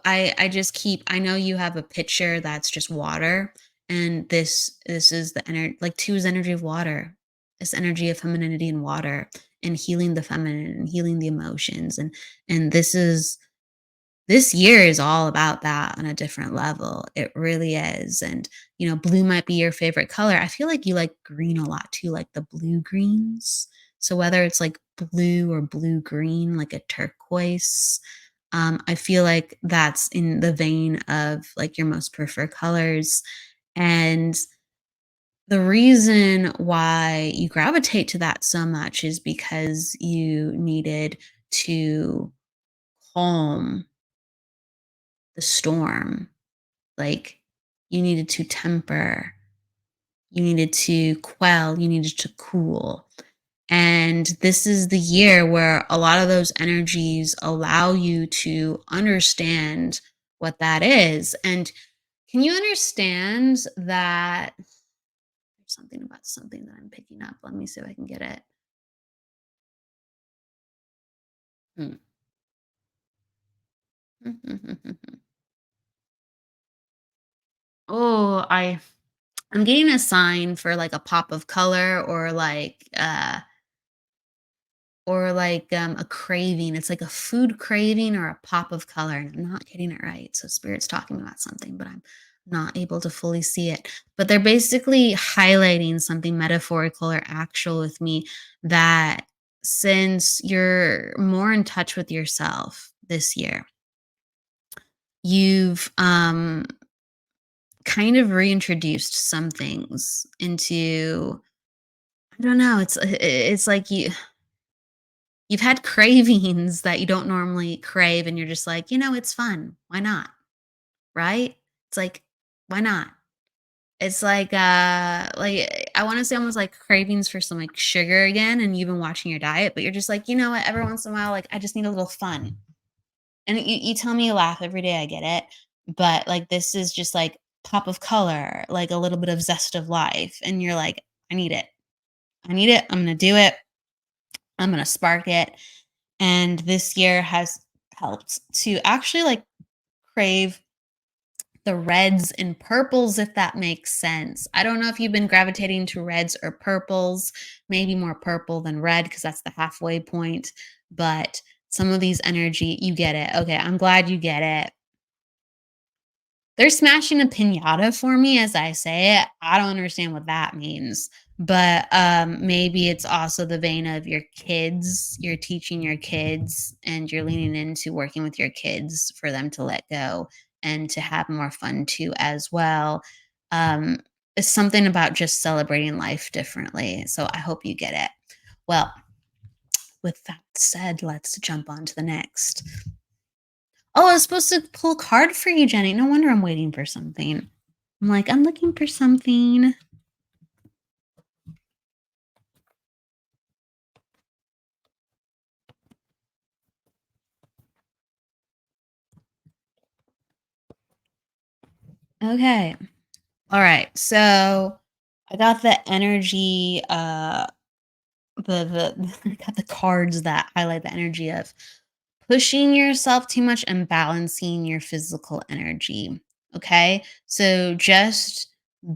[SPEAKER 2] I just keep I know you have a picture that's just water, and this is the energy like 2 is energy of water. This energy of femininity and water and healing the feminine and healing the emotions and this year is all about that on a different level. It really is. And blue might be your favorite color. I feel like you like green a lot too, like the blue greens. So whether it's like blue or blue green, like a turquoise, I feel like that's in the vein of like your most preferred colors. And the reason why you gravitate to that so much is because you needed to calm the storm. Like, you needed to temper, you needed to quell, you needed to cool. And this is the year where a lot of those energies allow you to understand what that is. And can you understand that there's something about something that I'm picking up? Let me see if I can get it. Hmm. Oh, I'm getting a sign for like a pop of color or like a craving. It's like a food craving or a pop of color, and I'm not getting it right. So spirit's talking about something, but I'm not able to fully see it. But they're basically highlighting something metaphorical or actual with me, that since you're more in touch with yourself this year, you've kind of reintroduced some things into, I don't know, it's like you've had cravings that you don't normally crave, and you're just like, it's fun. Why not? Right? It's like, why not? It's like I want to say almost like cravings for some like sugar again, and you've been watching your diet, but you're just like, you know what, every once in a while, like I just need a little fun. And you tell me you laugh every day, I get it. But like this is just like pop of color, like a little bit of zest of life. And you're like, I need it. I need it. I'm gonna do it. I'm gonna spark it. And this year has helped to actually like crave the reds and purples, if that makes sense. I don't know if you've been gravitating to reds or purples, maybe more purple than red because that's the halfway point. But some of these energy, you get it. Okay, I'm glad you get it. They're smashing a piñata for me as I say it. I don't understand what that means. But maybe it's also the vein of your kids. You're teaching your kids and you're leaning into working with your kids for them to let go and to have more fun too as well. Um, it's something about just celebrating life differently. So I hope you get it. Well, with that said, let's jump on to the next. Oh, I was supposed to pull a card for you, Jenny. No wonder I'm waiting for something. I'm like, I'm looking for something. Okay. All right. So I got the energy, the I got the cards that highlight the energy of pushing yourself too much and balancing your physical energy. Okay. So just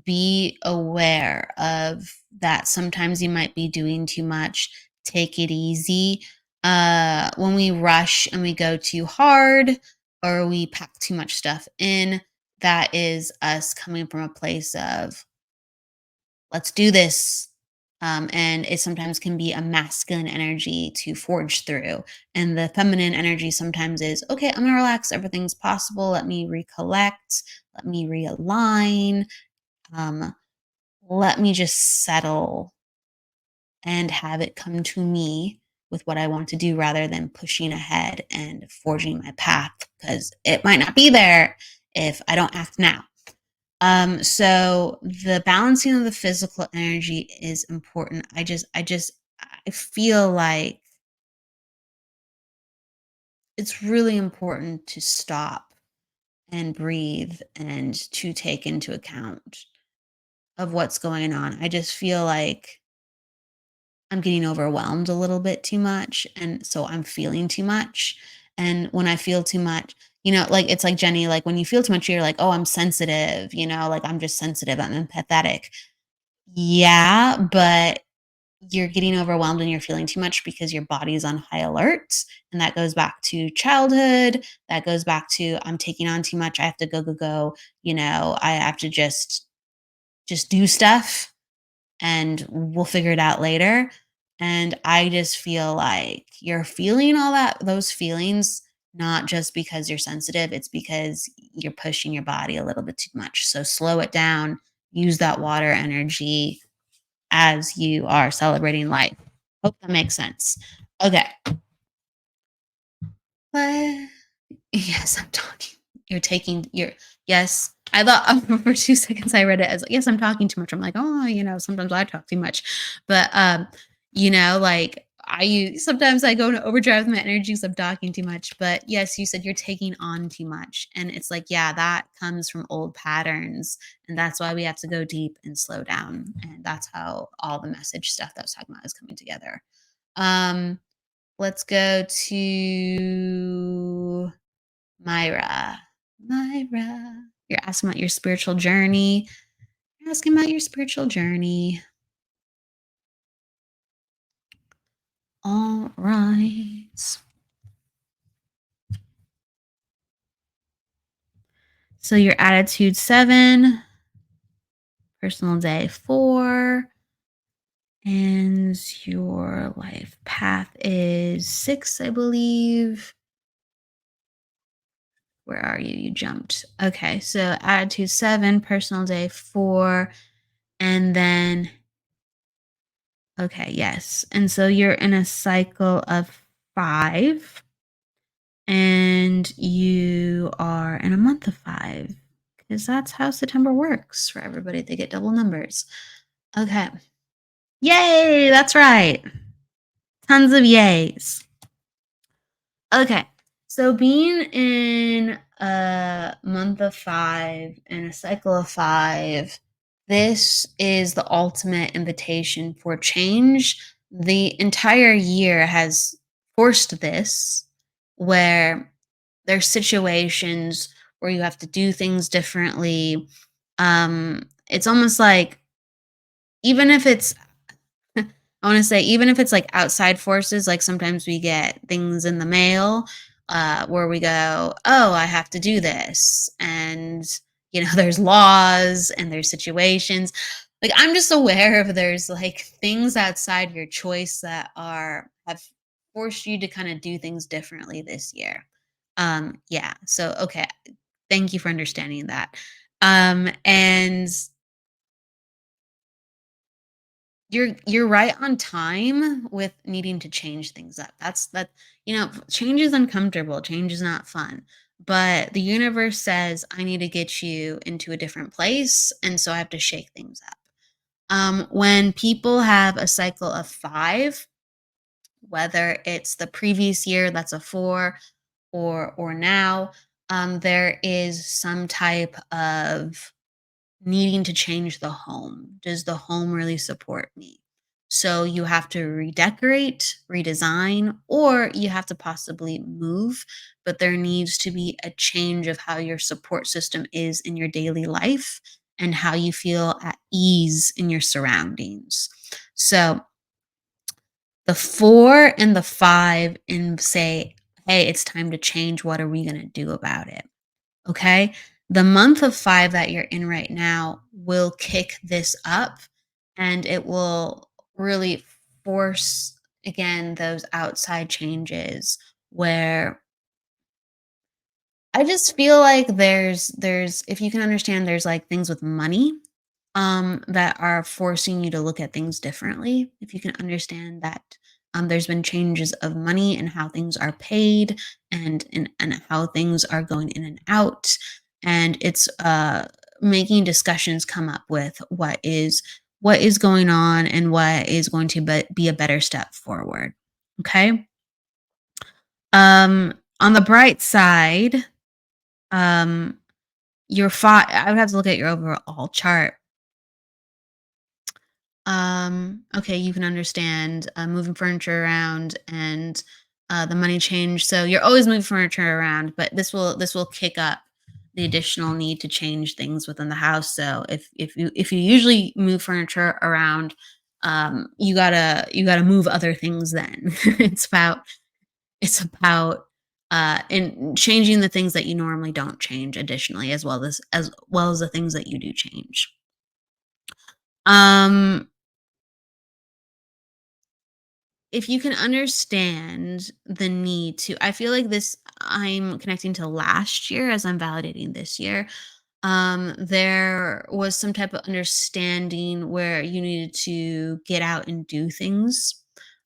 [SPEAKER 2] be aware of that. Sometimes you might be doing too much. Take it easy. When we rush and we go too hard or we pack too much stuff in, that is us coming from a place of let's do this. And it sometimes can be a masculine energy to forge through. And the feminine energy sometimes is, okay, I'm going to relax. Everything's possible. Let me recollect. Let me realign. Um, let me just settle and have it come to me with what I want to do rather than pushing ahead and forging my path because it might not be there if I don't act now. So the balancing of the physical energy is important. I feel like it's really important to stop and breathe and to take into account of what's going on. I just feel like I'm getting overwhelmed a little bit too much. And so I'm feeling too much. And when I feel too much, like it's like Jenny, like when you feel too much, you're like, oh, I'm sensitive, like I'm just sensitive, I'm empathetic. Yeah, but you're getting overwhelmed and you're feeling too much because your body is on high alert. And that goes back to childhood. That goes back to I'm taking on too much. I have to go, go, go. I have to just do stuff and we'll figure it out later. And I just feel like you're feeling all those feelings, not just because you're sensitive, it's because you're pushing your body a little bit too much. So slow it down, use that water energy as you are celebrating life. Hope that makes sense. Okay. But yes, I'm talking. You're taking your yes. I thought for 2 seconds I read it as yes, I'm talking too much. I'm like, oh, sometimes I talk too much. But Like sometimes I go into overdrive with my energy because I'm talking too much. But yes, you said you're taking on too much. And it's like, yeah, that comes from old patterns. And that's why we have to go deep and slow down. And that's how all the message stuff that I was talking about is coming together. Um, let's go to Myra. Myra. You're asking about your spiritual journey. You're asking about your spiritual journey. All right. So your attitude 7, personal day 4, and your life path is 6, I believe. Where are you? You jumped. Okay, so attitude 7, personal day 4, and then okay, yes. And so you're in a cycle of 5, and you are in a month of 5 because that's how September works for everybody. They get double numbers. Okay. Yay, that's right. Tons of yays. Okay. So being in a month of 5 and a cycle of 5, this is the ultimate invitation for change. The entire year has forced this where there's situations where you have to do things differently. It's almost like even if it's I want to say, even if it's like outside forces, like sometimes we get things in the mail where we go, oh, I have to do this. And, there's laws and there's situations. Like, I'm just aware of there's like things outside your choice that have forced you to kind of do things differently this year. Yeah. So, okay. Thank you for understanding that. And you're right on time with needing to change things up. Change is uncomfortable, change is not fun. But the universe says I need to get you into a different place, and so I have to shake things up. When people have a cycle of 5, whether it's the previous year that's a 4 or now, there is some type of needing to change the home. Does the home really support me? So you have to redecorate, redesign, or you have to possibly move, but there needs to be a change of how your support system is in your daily life and how you feel at ease in your surroundings. So the 4 and the 5 and say, hey, it's time to change. What are we going to do about it? Okay. The month of 5 that you're in right now will kick this up and it will really force again those outside changes where I just feel like there's if you can understand there's like things with money that are forcing you to look at things differently. If you can understand that there's been changes of money and how things are paid and how things are going in and out. And it's making discussions come up with what is going on and what is going to be a better step forward. Okay. On the bright side, um, I would have to look at your overall chart. Okay, you can understand moving furniture around and the money change. So you're always moving furniture around, but this will kick up the additional need to change things within the house. So if you usually move furniture around, you gotta move other things. Then it's about in changing the things that you normally don't change additionally, as well as the things that you do change. Um, if you can understand the need to I feel like this I'm connecting to last year as I'm validating this year. There was some type of understanding where you needed to get out and do things.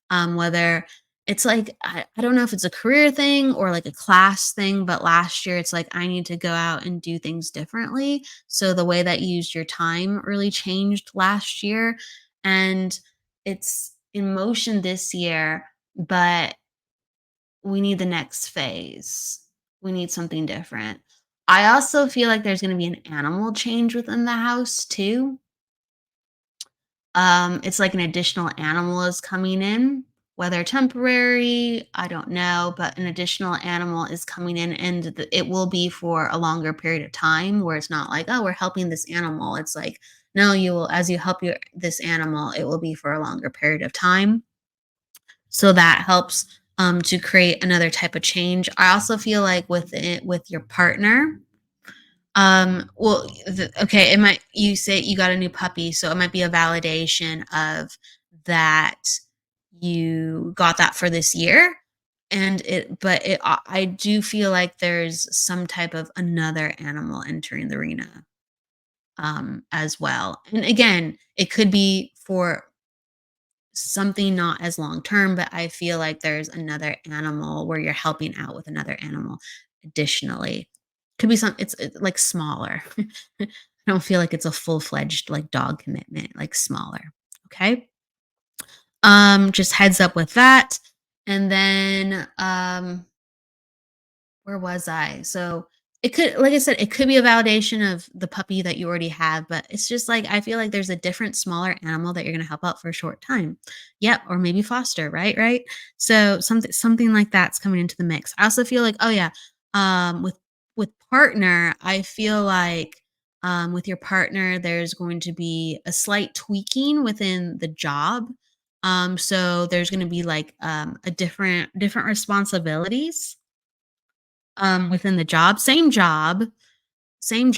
[SPEAKER 2] Whether it's like I don't know if it's a career thing or like a class thing, but last year it's like I need to go out and do things differently. So the way that you used your time really changed last year. And in motion this year, but we need the next phase. We need something different. I also feel like there's going to be an animal change within the house too. It's like an additional animal is coming in, whether temporary, I don't know, but an additional animal is coming in, and it will be for a longer period of time where it's not like, oh, we're helping this animal. It's like, no, you will, as you help this animal, it will be for a longer period of time. So that helps to create another type of change. I also feel like with it, with your partner, well, okay, it might, you say you got a new puppy, so it might be a validation of that you got that for this year. And I do feel like there's some type of another animal entering the arena as well. And again, it could be for something not as long term, but I feel like there's another animal where you're helping out with another animal additionally. Could be it's like smaller. I don't feel like it's a full-fledged like dog commitment, like smaller. Okay? Just heads up with that. And then where was I? So it could, like I said, it could be a validation of the puppy that you already have, but it's just like I feel like there's a different, smaller animal that you're going to help out for a short time. Yep, or maybe foster, right? Right. So something like that's coming into the mix. I also feel like, oh yeah, with partner, I feel like with your partner, there's going to be a slight tweaking within the job. So there's going to be like a different responsibilities within the job, same job, same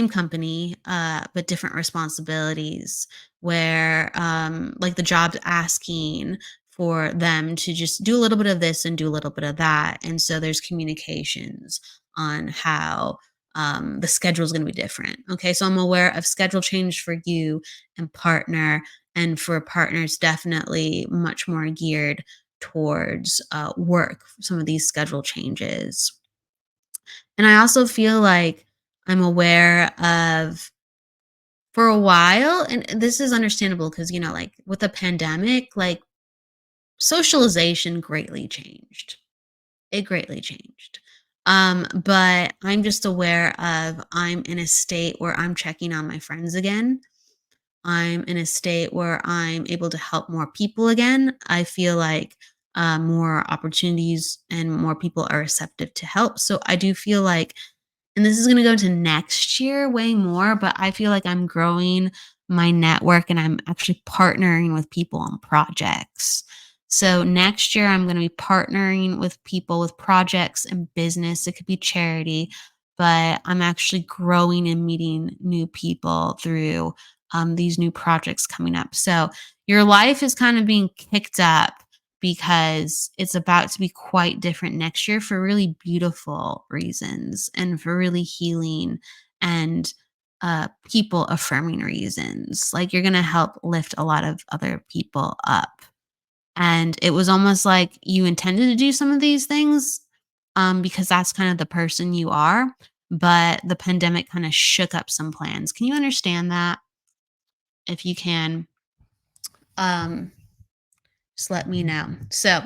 [SPEAKER 2] company, but different responsibilities where like the job's asking for them to just do a little bit of this and do a little bit of that. And so there's communications on how the schedule is going to be different. Okay. So I'm aware of schedule change for you and partner. And for partners, definitely much more geared towards work, some of these schedule changes. And I also feel like I'm aware of for a while, and this is understandable because, like with the pandemic, like socialization greatly changed. It greatly changed. But I'm just aware of I'm in a state where I'm checking on my friends again. I'm in a state where I'm able to help more people again. I feel like more opportunities and more people are receptive to help. So I do feel like, and this is going to go into next year way more, but I feel like I'm growing my network and I'm actually partnering with people on projects. So next year, I'm going to be partnering with people with projects and business. It could be charity, but I'm actually growing and meeting new people through these new projects coming up. So your life is kind of being kicked up because it's about to be quite different next year for really beautiful reasons and for really healing and people affirming reasons. Like you're going to help lift a lot of other people up. And it was almost like you intended to do some of these things because that's kind of the person you are. But the pandemic kind of shook up some plans. Can you understand that? If you can, um, just let me know. So,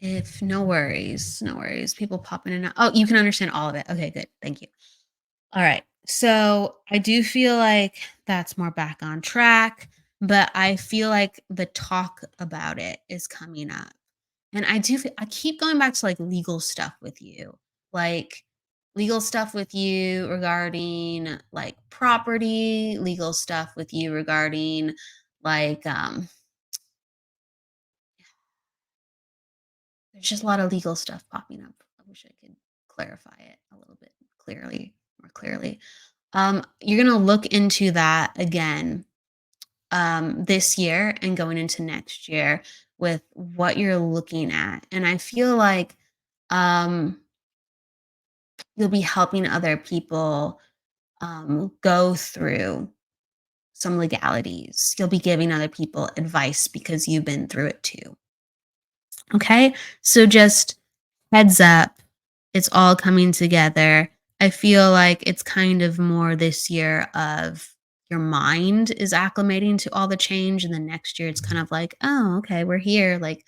[SPEAKER 2] if no worries, no worries. People pop in and out. Oh, you can understand all of it. Okay, good. Thank you. All right. So I do feel like that's more back on track, but I feel like the talk about it is coming up. And I keep going back to like legal stuff with you. Like legal stuff with you regarding like property, legal stuff with you regarding like there's just a lot of legal stuff popping up. I wish I could clarify it a little bit more clearly. You're gonna look into that again this year and going into next year with what you're looking at, and I feel like um, you'll be helping other people go through some legalities. You'll be giving other people advice because you've been through it too. Okay, so just heads up, it's all coming together. I feel like it's kind of more this year of your mind is acclimating to all the change, and then next year it's kind of like, oh, okay, we're here. Like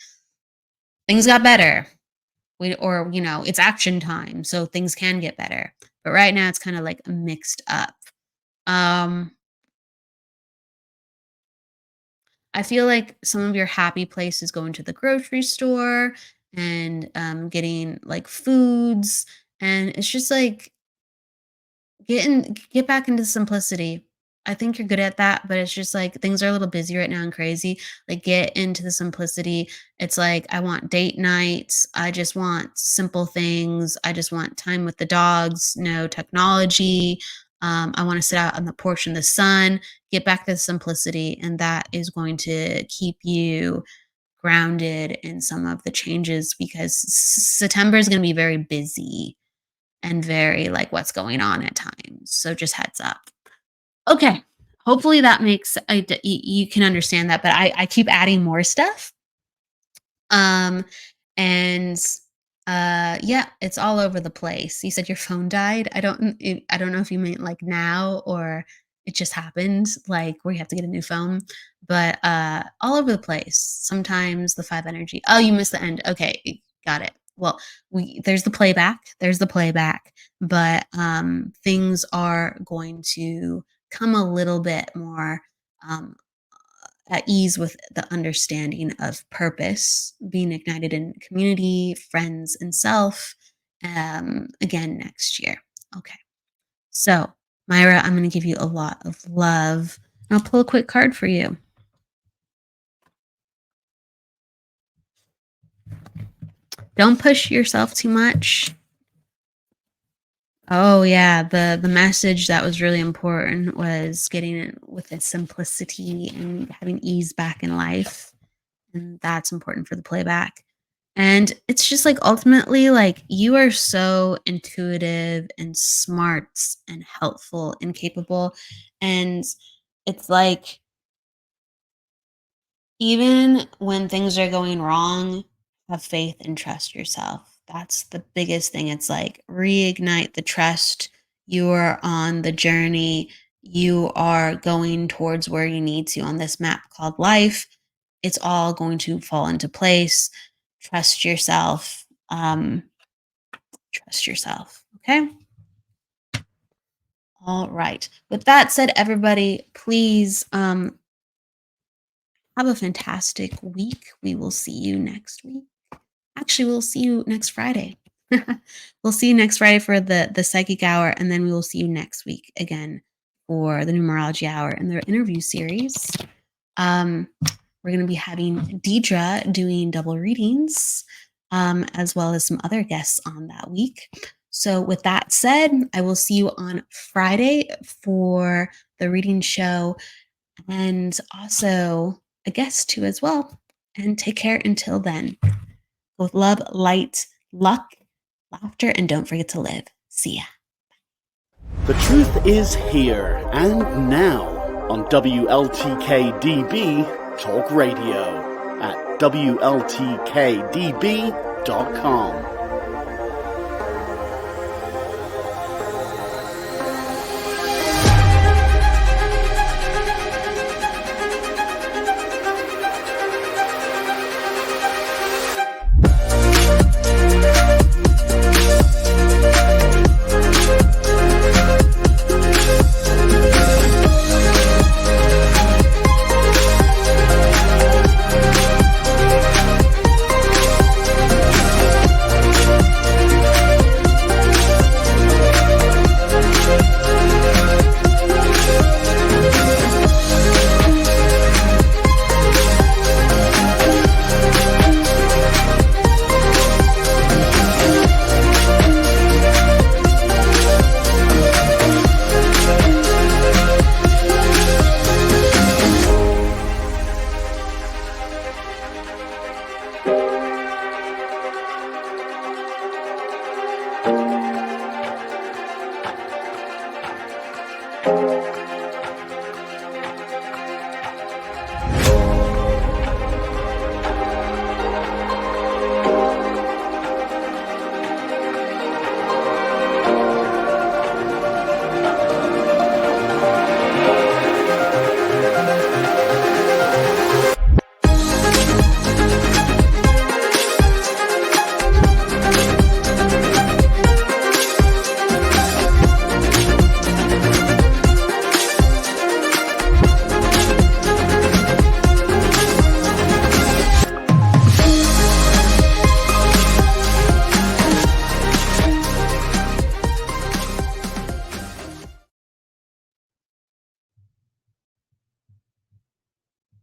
[SPEAKER 2] things got better. It's action time, so things can get better. But right now it's kind of like mixed up. Um, I feel like some of your happy place is going to the grocery store and getting like foods, and it's just like get back into simplicity. I think you're good at that, but it's just like things are a little busy right now and crazy. Like get into the simplicity. It's like I want date nights. I just want simple things. I just want time with the dogs, no technology. I want to sit out on the porch in the sun. Get back to simplicity, and that is going to keep you grounded in some of the changes because September is going to be very busy and very like what's going on at times. So just heads up. Okay. Hopefully that makes you can understand that, but I keep adding more stuff. Um and yeah, it's all over the place. You said your phone died. I don't know if you meant like now or it just happened like where you have to get a new phone, but all over the place. Sometimes the 5 energy. Oh, you missed the end. Okay, got it. Well, we there's the playback. There's the playback, but things are going to come a little bit more um at ease with the understanding of purpose being ignited in community, friends, and self again next year. Okay. So, Myra, I'm going to give you a lot of love. I'll pull a quick card for you. Don't push yourself too much. Oh yeah, the message that was really important was getting it with the simplicity and having ease back in life. And that's important for the playback. And it's just like ultimately, like you are so intuitive and smart and helpful and capable. And it's like, even when things are going wrong, have faith and trust yourself. That's the biggest thing. It's like reignite the trust. You are on the journey. You are going towards where you need to on this map called life. It's all going to fall into place. Trust yourself. Trust yourself. Okay. All right. With that said, everybody, please have a fantastic week. We will see you next week. Actually, we'll see you next Friday. We'll see you next Friday for the psychic hour, and then we will see you next week again for the numerology hour and their interview series. We're going to be having Deidre doing double readings, as well as some other guests on that week. So, with that said, I will see you on Friday for the reading show and also a guest too as well. And take care until then. With love, light, luck, laughter, and don't forget to live. See ya.
[SPEAKER 3] The truth is here and now on WLTKDB Talk Radio at WLTKDB.com.